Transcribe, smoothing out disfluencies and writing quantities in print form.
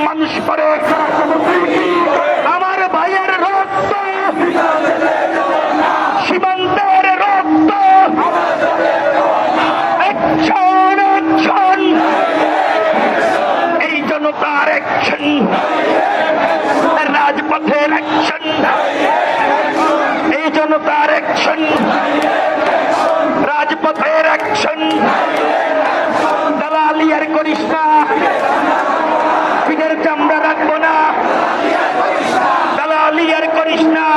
মানুষ করে আমার ভাইয়ের রক্ত সীমান্তের রক্ত অ্যাকশন অ্যাকশন এই জনতার অ্যাকশন রাজপথের অ্যাকশন এই জনতার অ্যাকশন রাজপথের অ্যাকশন দালালি আর করিস না পিঠের চামড়া রাখবো না দালালি আর করিস না